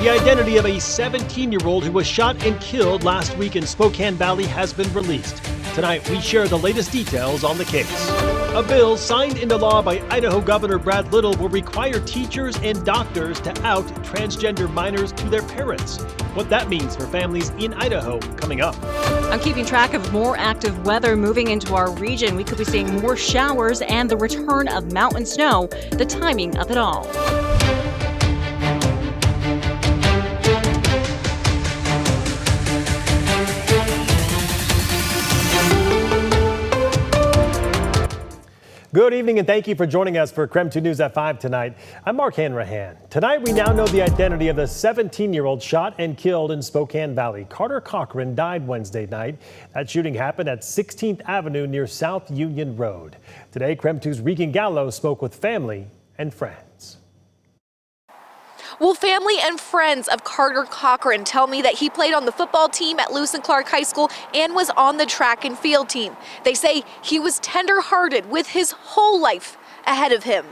The identity of a 17-year-old who was shot and killed last week in Spokane Valley has been released. Tonight, we share the latest details on the case. A bill signed into law by Idaho Governor Brad Little will require teachers and doctors to out transgender minors to their parents. What that means for families in Idaho coming up. I'm keeping track of more active weather moving into our region. We could be seeing more showers and the return of mountain snow, the timing of it all. Good evening and thank you for joining us for KREM 2 News at 5 tonight. I'm Mark Hanrahan. Tonight we now know the identity of the 17-year-old shot and killed in Spokane Valley. Carter Cochran died Wednesday night. That shooting happened at 16th Avenue near South Union Road. Today, KREM 2's Regan Gallo spoke with family and friends. Well, family and friends of Carter Cochran tell me that he played on the football team at Lewis and Clark High School and was on the track and field team. They say he was tender-hearted with his whole life ahead of him.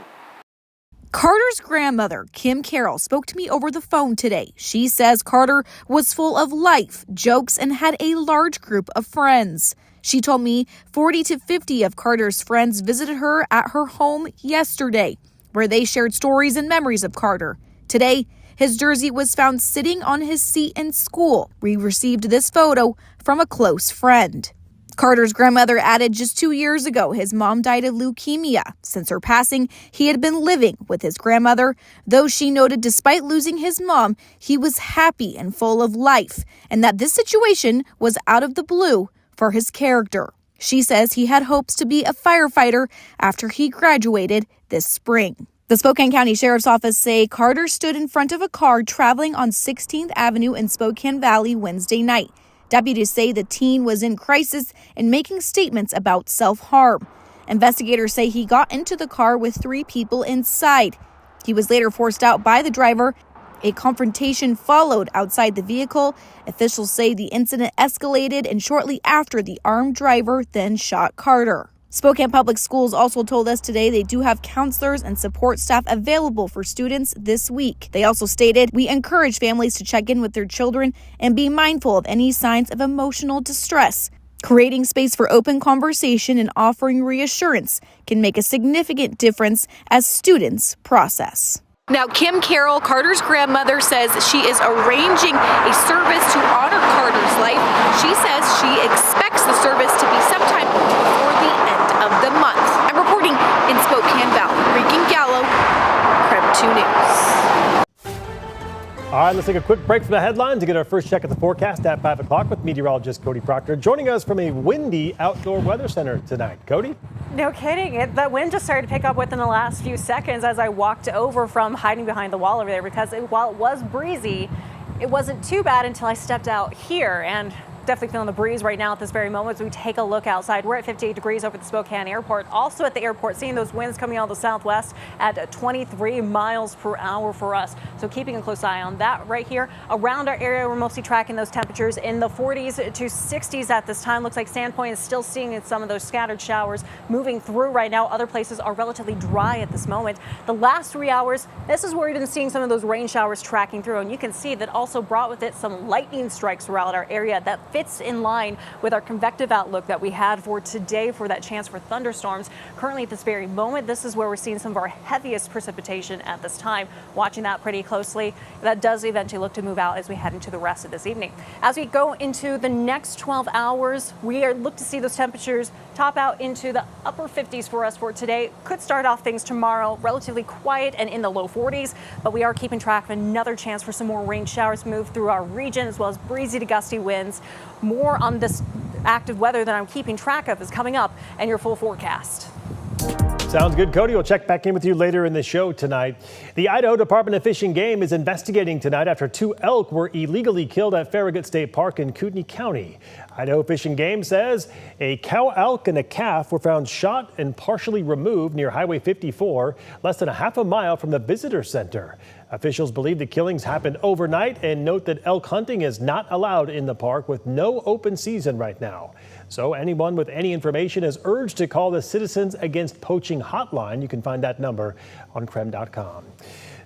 Carter's grandmother, Kim Carroll, spoke to me over the phone today. She says Carter was full of life, jokes, and had a large group of friends. She told me 40 to 50 of Carter's friends visited her at her home yesterday, where they shared stories and memories of Carter. Today, his jersey was found sitting on his seat in school. We received this photo from a close friend. Carter's grandmother added just 2 years ago, his mom died of leukemia. Since her passing, he had been living with his grandmother, though she noted despite losing his mom, he was happy and full of life, and that this situation was out of the blue for his character. She says he had hopes to be a firefighter after he graduated this spring. The Spokane County Sheriff's Office say Carter stood in front of a car traveling on 16th Avenue in Spokane Valley Wednesday night. Deputies say the teen was in crisis and making statements about self-harm. Investigators say he got into the car with 3 people inside. He was later forced out by the driver. A confrontation followed outside the vehicle. Officials say the incident escalated, and shortly after, the armed driver then shot Carter. Spokane Public Schools also told us today they do have counselors and support staff available for students this week. They also stated, "We encourage families to check in with their children and be mindful of any signs of emotional distress. Creating space for open conversation and offering reassurance can make a significant difference as students process." Now, Kim Carroll, Carter's grandmother, says she is arranging a service to honor Carter's life. She says she expects the service to be sometime before the end of the month. I'm reporting in Spokane Valley. Regan Gallo, KREM 2 News. All right, let's take a quick break from the headlines to get our first check at the forecast at 5 o'clock with meteorologist Cody Proctor, joining us from a windy outdoor weather center tonight. Cody? No kidding. The wind just started to pick up within the last few seconds as I walked over from hiding behind the wall over there, because while it was breezy, it wasn't too bad until I stepped out here, and definitely feeling the breeze right now at this very moment as we take a look outside. We're at 58 degrees over at the Spokane Airport. Also at the airport, seeing those winds coming out of the southwest at 23 miles per hour for us. So keeping a close eye on that right here. Around our area, we're mostly tracking those temperatures in the 40s to 60s at this time. Looks like Sandpoint is still seeing some of those scattered showers moving through right now. Other places are relatively dry at this moment. The last 3 hours, this is where we've been seeing some of those rain showers tracking through. And you can see that also brought with it some lightning strikes throughout our area. That fits in line with our convective outlook that we had for today for that chance for thunderstorms. Currently at this very moment, this is where we're seeing some of our heaviest precipitation at this time. Watching that pretty closely. That does eventually look to move out as we head into the rest of this evening. As we go into the next 12 hours, we are look to see those temperatures top out into the upper 50s for us for today. Could start off things tomorrow relatively quiet and in the low 40s, but we are keeping track of another chance for some more rain showers move through our region, as well as breezy to gusty winds. More on this active weather that I'm keeping track of is coming up and your full forecast. Sounds good, Cody. We'll check back in with you later in the show tonight. The Idaho Department of Fish and Game is investigating tonight after 2 elk were illegally killed at Farragut State Park in Kootenai County. Idaho Fish and Game says a cow elk and a calf were found shot and partially removed near Highway 54, less than a half a mile from the visitor center. Officials believe the killings happened overnight and note that elk hunting is not allowed in the park with no open season right now. So anyone with any information is urged to call the Citizens Against Poaching hotline. You can find that number on KREM.com.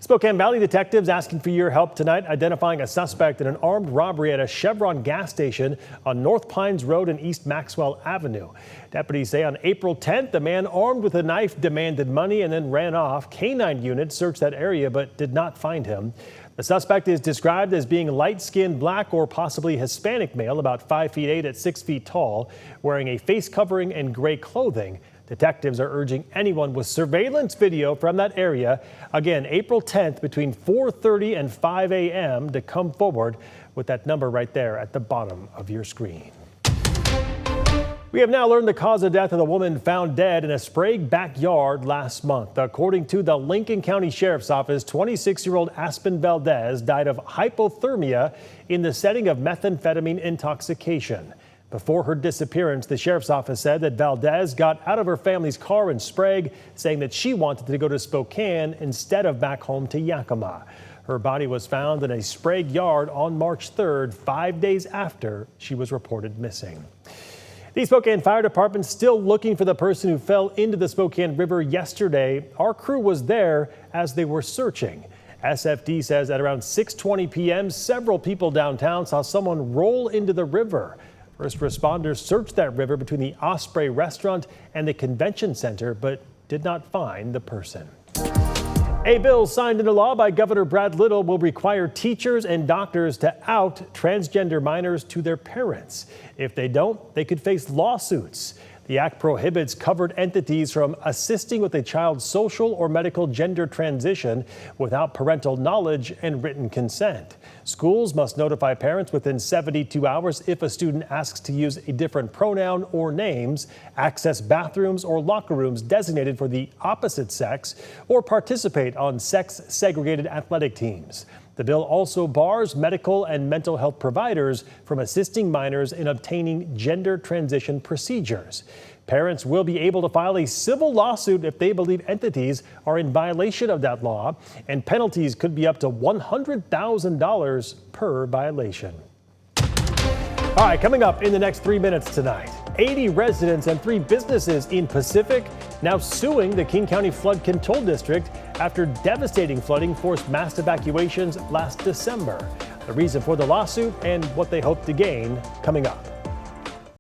Spokane Valley detectives asking for your help tonight identifying a suspect in an armed robbery at a Chevron gas station on North Pines Road and East Maxwell Avenue. Deputies say on April 10th, the man armed with a knife demanded money and then ran off. Canine units searched that area but did not find him. The suspect is described as being light-skinned, black or possibly Hispanic male, about 5'8" at 6 feet tall, wearing a face covering and gray clothing. Detectives are urging anyone with surveillance video from that area, again, April 10th between 4:30 and 5 a.m. to come forward with that number right there at the bottom of your screen. We have now learned the cause of death of the woman found dead in a Sprague backyard last month. According to the Lincoln County Sheriff's Office, 26-year-old Aspen Valdez died of hypothermia in the setting of methamphetamine intoxication. Before her disappearance, the sheriff's office said that Valdez got out of her family's car in Sprague, saying that she wanted to go to Spokane instead of back home to Yakima. Her body was found in a Sprague yard on March 3rd, 5 days after she was reported missing. The Spokane Fire Department still looking for the person who fell into the Spokane River yesterday. Our crew was there as they were searching. SFD says at around 6:20 p.m., several people downtown saw someone roll into the river. First responders searched that river between the Osprey restaurant and the convention center, but did not find the person. A bill signed into law by Governor Brad Little will require teachers and doctors to out transgender minors to their parents. If they don't, they could face lawsuits. The act prohibits covered entities from assisting with a child's social or medical gender transition without parental knowledge and written consent. Schools must notify parents within 72 hours if a student asks to use a different pronoun or names, access bathrooms or locker rooms designated for the opposite sex, or participate on sex-segregated athletic teams. The bill also bars medical and mental health providers from assisting minors in obtaining gender transition procedures. Parents will be able to file a civil lawsuit if they believe entities are in violation of that law, and penalties could be up to $100,000 per violation. All right, coming up in the next 3 minutes tonight, 80 residents and 3 businesses in Pacific now suing the King County Flood Control District after devastating flooding forced mass evacuations last December. The reason for the lawsuit and what they hope to gain coming up.